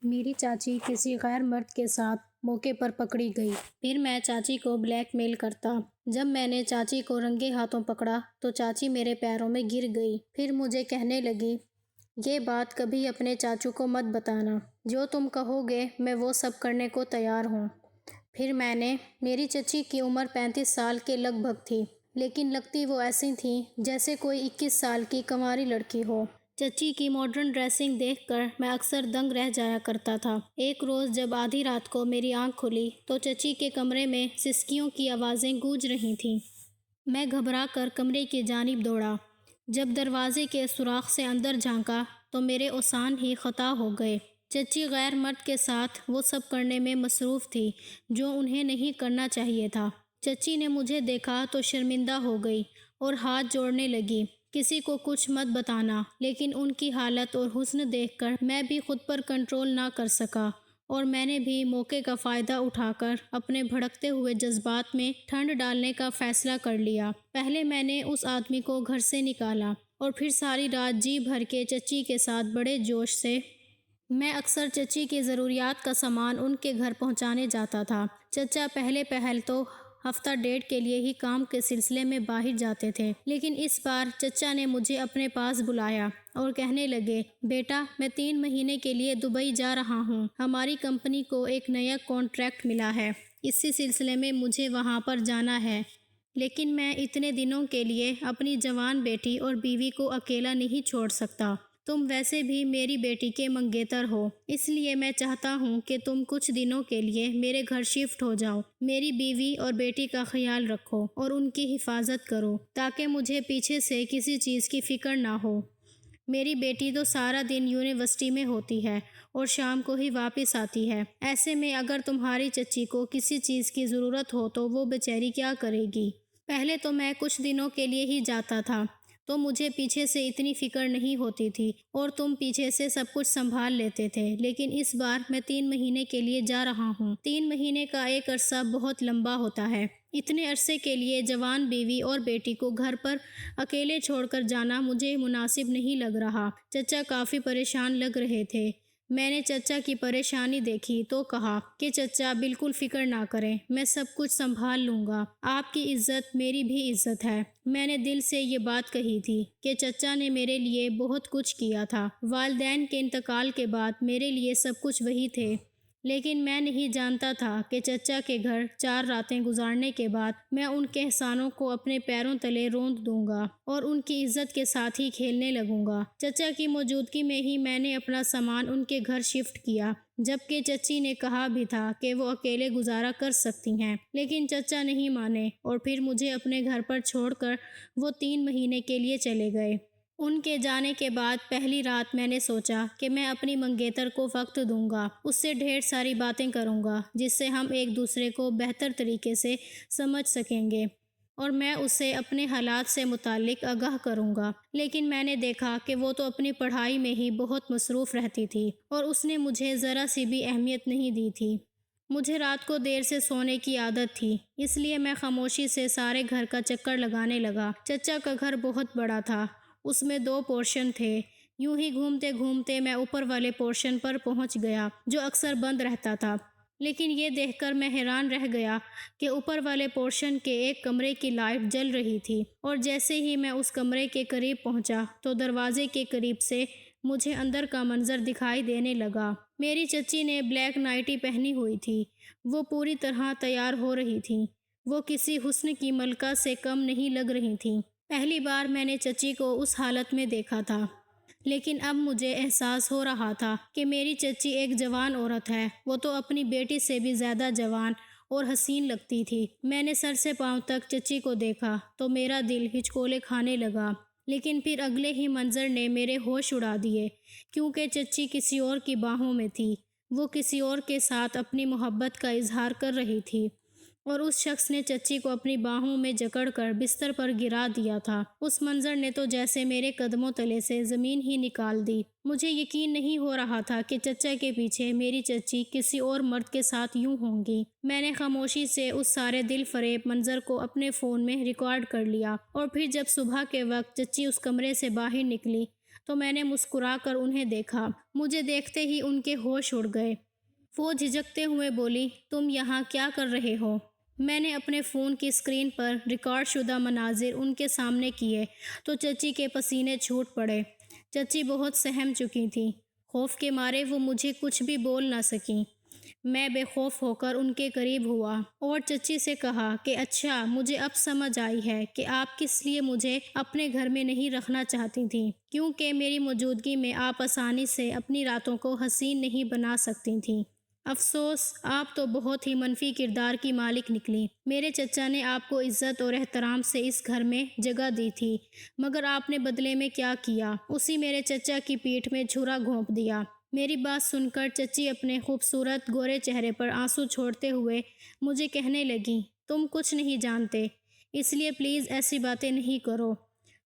میری چاچی کسی غیر مرد کے ساتھ موقع پر پکڑی گئی۔ پھر میں چاچی کو بلیک میل کرتا۔ جب میں نے چاچی کو رنگے ہاتھوں پکڑا تو چاچی میرے پیروں میں گر گئی۔ پھر مجھے کہنے لگی، یہ بات کبھی اپنے چاچو کو مت بتانا، جو تم کہو گے میں وہ سب کرنے کو تیار ہوں۔ پھر میری چچی کی عمر 35 سال کے لگ بھگ تھی، لیکن لگتی وہ ایسی تھیں جیسے کوئی 21 سال کی کنواری لڑکی ہو۔ چچی کی ماڈرن ڈریسنگ دیکھ کر میں اکثر دنگ رہ جایا کرتا تھا۔ ایک روز جب آدھی رات کو میری آنکھ کھلی تو چچی کے کمرے میں سسکیوں کی آوازیں گونج رہی تھیں۔ میں گھبرا کر کمرے کی جانب دوڑا۔ جب دروازے کے سوراخ سے اندر جھانکا تو میرے اوسان ہی خطا ہو گئے۔ چچی غیر مرد کے ساتھ وہ سب کرنے میں مصروف تھی جو انہیں نہیں کرنا چاہیے تھا۔ چچی نے مجھے دیکھا تو شرمندہ ہو گئی اور ہاتھ جوڑنے لگی، کسی کو کچھ مت بتانا۔ لیکن ان کی حالت اور حزن دیکھ کر میں بھی خود پر کنٹرول نہ کر سکا اور میں نے بھی موقع کا فائدہ اٹھا کر اپنے بھڑکتے ہوئے جذبات میں ٹھنڈ ڈالنے کا فیصلہ کر لیا۔ پہلے میں نے اس آدمی کو گھر سے نکالا اور پھر ساری رات جی بھر کے چچی کے ساتھ بڑے جوش سے میں اکثر چچی کی ضروریات کا سامان ان کے گھر پہنچانے جاتا تھا۔ چچا پہلے پہل تو ہفتہ ڈیڑھ کے لیے ہی کام کے سلسلے میں باہر جاتے تھے، لیکن اس بار چچا نے مجھے اپنے پاس بلایا اور کہنے لگے، بیٹا میں 3 مہینے کے لیے دبئی جا رہا ہوں۔ ہماری کمپنی کو ایک نیا کانٹریکٹ ملا ہے، اسی سلسلے میں مجھے وہاں پر جانا ہے، لیکن میں اتنے دنوں کے لیے اپنی جوان بیٹی اور بیوی کو اکیلا نہیں چھوڑ سکتا۔ تم ویسے بھی میری بیٹی کے منگیتر ہو، اس لیے میں چاہتا ہوں کہ تم کچھ دنوں کے لیے میرے گھر شفٹ ہو جاؤ، میری بیوی اور بیٹی کا خیال رکھو اور ان کی حفاظت کرو تاکہ مجھے پیچھے سے کسی چیز کی فکر نہ ہو۔ میری بیٹی تو سارا دن یونیورسٹی میں ہوتی ہے اور شام کو ہی واپس آتی ہے، ایسے میں اگر تمہاری چچی کو کسی چیز کی ضرورت ہو تو وہ بیچاری کیا کرے گی؟ پہلے تو میں کچھ دنوں کے لیے ہی جاتا تھا تو مجھے پیچھے سے اتنی فکر نہیں ہوتی تھی اور تم پیچھے سے سب کچھ سنبھال لیتے تھے، لیکن اس بار میں 3 مہینے کے لیے جا رہا ہوں۔ 3 مہینے کا ایک عرصہ بہت لمبا ہوتا ہے۔ اتنے عرصے کے لیے جوان بیوی اور بیٹی کو گھر پر اکیلے چھوڑ کر جانا مجھے مناسب نہیں لگ رہا۔ چچا کافی پریشان لگ رہے تھے۔ میں نے چچا کی پریشانی دیکھی تو کہا کہ چچا بالکل فکر نہ کریں، میں سب کچھ سنبھال لوں گا، آپ کی عزت میری بھی عزت ہے۔ میں نے دل سے یہ بات کہی تھی کہ چچا نے میرے لیے بہت کچھ کیا تھا، والدین کے انتقال کے بعد میرے لیے سب کچھ وہی تھے، لیکن میں نہیں جانتا تھا کہ چچا کے گھر 4 راتیں گزارنے کے بعد میں ان کے احسانوں کو اپنے پیروں تلے روند دوں گا اور ان کی عزت کے ساتھ ہی کھیلنے لگوں گا۔ چچا کی موجودگی میں ہی میں نے اپنا سامان ان کے گھر شفٹ کیا، جبکہ چچی نے کہا بھی تھا کہ وہ اکیلے گزارا کر سکتی ہیں، لیکن چچا نہیں مانے اور پھر مجھے اپنے گھر پر چھوڑ کر وہ 3 مہینے کے لیے چلے گئے۔ ان کے جانے کے بعد پہلی رات میں نے سوچا کہ میں اپنی منگیتر کو وقت دوں گا، اس سے ڈھیر ساری باتیں کروں گا جس سے ہم ایک دوسرے کو بہتر طریقے سے سمجھ سکیں گے اور میں اسے اپنے حالات سے متعلق آگاہ کروں گا، لیکن میں نے دیکھا کہ وہ تو اپنی پڑھائی میں ہی بہت مصروف رہتی تھی اور اس نے مجھے ذرا سی بھی اہمیت نہیں دی تھی۔ مجھے رات کو دیر سے سونے کی عادت تھی، اس لیے میں خاموشی سے سارے گھر کا چکر لگانے لگا۔ چچا کا گھر بہت بڑا تھا، اس میں 2 پورشن تھے۔ یوں ہی گھومتے گھومتے میں اوپر والے پورشن پر پہنچ گیا جو اکثر بند رہتا تھا، لیکن یہ دیکھ کر میں حیران رہ گیا کہ اوپر والے پورشن کے ایک کمرے کی لائٹ جل رہی تھی اور جیسے ہی میں اس کمرے کے قریب پہنچا تو دروازے کے قریب سے مجھے اندر کا منظر دکھائی دینے لگا۔ میری چچی نے بلیک نائٹی پہنی ہوئی تھی، وہ پوری طرح تیار ہو رہی تھیں، وہ کسی حسن کی ملکہ سے کم نہیں لگ رہی تھیں۔ پہلی بار میں نے چچی کو اس حالت میں دیکھا تھا، لیکن اب مجھے احساس ہو رہا تھا کہ میری چچی ایک جوان عورت ہے، وہ تو اپنی بیٹی سے بھی زیادہ جوان اور حسین لگتی تھی۔ میں نے سر سے پاؤں تک چچی کو دیکھا تو میرا دل ہچکولے کھانے لگا، لیکن پھر اگلے ہی منظر نے میرے ہوش اڑا دیے، کیونکہ چچی کسی اور کی باہوں میں تھی، وہ کسی اور کے ساتھ اپنی محبت کا اظہار کر رہی تھی اور اس شخص نے چچی کو اپنی باہوں میں جکڑ کر بستر پر گرا دیا تھا۔ اس منظر نے تو جیسے میرے قدموں تلے سے زمین ہی نکال دی۔ مجھے یقین نہیں ہو رہا تھا کہ چچا کے پیچھے میری چچی کسی اور مرد کے ساتھ یوں ہوں گی۔ میں نے خاموشی سے اس سارے دل فریب منظر کو اپنے فون میں ریکارڈ کر لیا اور پھر جب صبح کے وقت چچی اس کمرے سے باہر نکلی تو میں نے مسکرا کر انہیں دیکھا۔ مجھے دیکھتے ہی ان کے ہوش اڑ گئے۔ وہ جھجکتے ہوئے بولی، تم یہاں کیا کر رہے ہو؟ میں نے اپنے فون کی اسکرین پر ریکارڈ شدہ مناظر ان کے سامنے کیے تو چچی کے پسینے چھوٹ پڑے۔ چچی بہت سہم چکی تھیں۔ خوف کے مارے وہ مجھے کچھ بھی بول نہ سکیں۔ میں بے خوف ہو کر ان کے قریب ہوا اور چچی سے کہا کہ اچھا، مجھے اب سمجھ آئی ہے کہ آپ کس لیے مجھے اپنے گھر میں نہیں رکھنا چاہتی تھیں، کیونکہ میری موجودگی میں آپ آسانی سے اپنی راتوں کو حسین نہیں بنا سکتی تھیں۔ افسوس، آپ تو بہت ہی منفی کردار کی مالک نکلی۔ میرے چچا نے آپ کو عزت اور احترام سے اس گھر میں جگہ دی تھی، مگر آپ نے بدلے میں کیا کیا؟ اسی میرے چچا کی پیٹھ میں چھرا گھونپ دیا۔ میری بات سن کر چچی اپنے خوبصورت گورے چہرے پر آنسو چھوڑتے ہوئے مجھے کہنے لگیں، تم کچھ نہیں جانتے، اس لیے پلیز ایسی باتیں نہیں کرو۔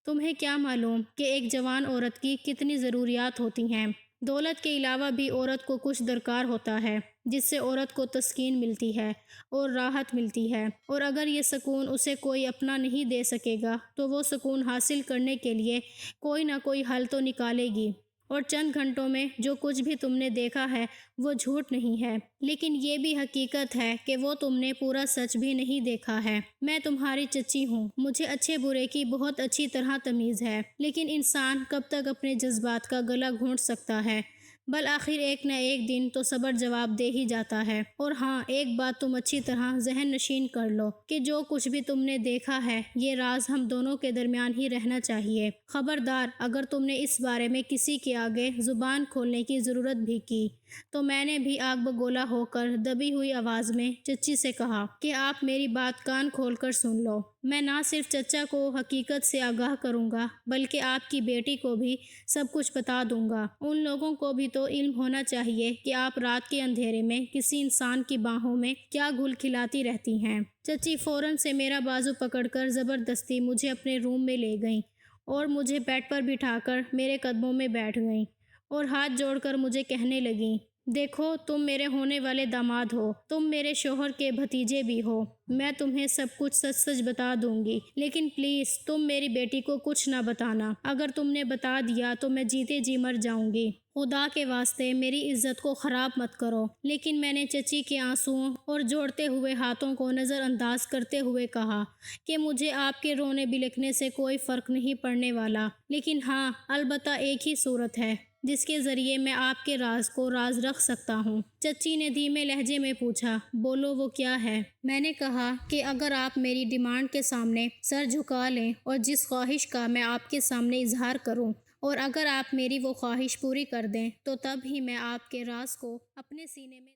تمہیں کیا معلوم کہ ایک جوان عورت کی کتنی ضروریات ہوتی ہیں۔ دولت کے علاوہ بھی عورت کو کچھ درکار ہوتا ہے جس سے عورت کو تسکین ملتی ہے اور راحت ملتی ہے، اور اگر یہ سکون اسے کوئی اپنا نہیں دے سکے گا تو وہ سکون حاصل کرنے کے لیے کوئی نہ کوئی حل تو نکالے گی۔ اور چند گھنٹوں میں جو کچھ بھی تم نے دیکھا ہے وہ جھوٹ نہیں ہے، لیکن یہ بھی حقیقت ہے کہ وہ تم نے پورا سچ بھی نہیں دیکھا ہے۔ میں تمہاری چچی ہوں، مجھے اچھے برے کی بہت اچھی طرح تمیز ہے، لیکن انسان کب تک اپنے جذبات کا گلا گھونٹ سکتا ہے؟ بالآخر ایک نہ ایک دن تو صبر جواب دے ہی جاتا ہے۔ اور ہاں، ایک بات تم اچھی طرح ذہن نشین کر لو کہ جو کچھ بھی تم نے دیکھا ہے یہ راز ہم دونوں کے درمیان ہی رہنا چاہیے۔ خبردار، اگر تم نے اس بارے میں کسی کے آگے زبان کھولنے کی ضرورت بھی کی تو میں نے بھی آگ بگولا ہو کر دبی ہوئی آواز میں چچی سے کہا کہ آپ میری بات کان کھول کر سن لو۔ میں نہ صرف چچا کو حقیقت سے آگاہ کروں گا بلکہ آپ کی بیٹی کو بھی سب کچھ بتا دوں گا۔ ان لوگوں کو بھی تو علم ہونا چاہیے کہ آپ رات کے اندھیرے میں کسی انسان کی باہوں میں کیا گھل کھلاتی رہتی ہیں۔ چچی فوراً سے میرا بازو پکڑ کر زبردستی مجھے اپنے روم میں لے گئیں اور مجھے بیڈ پر بٹھا کر میرے قدموں میں بیٹھ گئیں اور ہاتھ جوڑ کر مجھے کہنے لگیں، دیکھو، تم میرے ہونے والے داماد ہو، تم میرے شوہر کے بھتیجے بھی ہو، میں تمہیں سب کچھ سچ سچ بتا دوں گی، لیکن پلیز تم میری بیٹی کو کچھ نہ بتانا۔ اگر تم نے بتا دیا تو میں جیتے جی مر جاؤں گی۔ خدا کے واسطے میری عزت کو خراب مت کرو۔ لیکن میں نے چچی کے آنسوؤں اور جوڑتے ہوئے ہاتھوں کو نظر انداز کرتے ہوئے کہا کہ مجھے آپ کے رونے بلکنے سے کوئی فرق نہیں پڑنے والا، لیکن ہاں، البتہ ایک ہی صورت ہے جس کے ذریعے میں آپ کے راز کو راز رکھ سکتا ہوں۔ چچی نے دھیمے لہجے میں پوچھا، بولو، وہ کیا ہے؟ میں نے کہا کہ اگر آپ میری ڈیمانڈ کے سامنے سر جھکا لیں اور جس خواہش کا میں آپ کے سامنے اظہار کروں، اور اگر آپ میری وہ خواہش پوری کر دیں تو تب ہی میں آپ کے راز کو اپنے سینے میں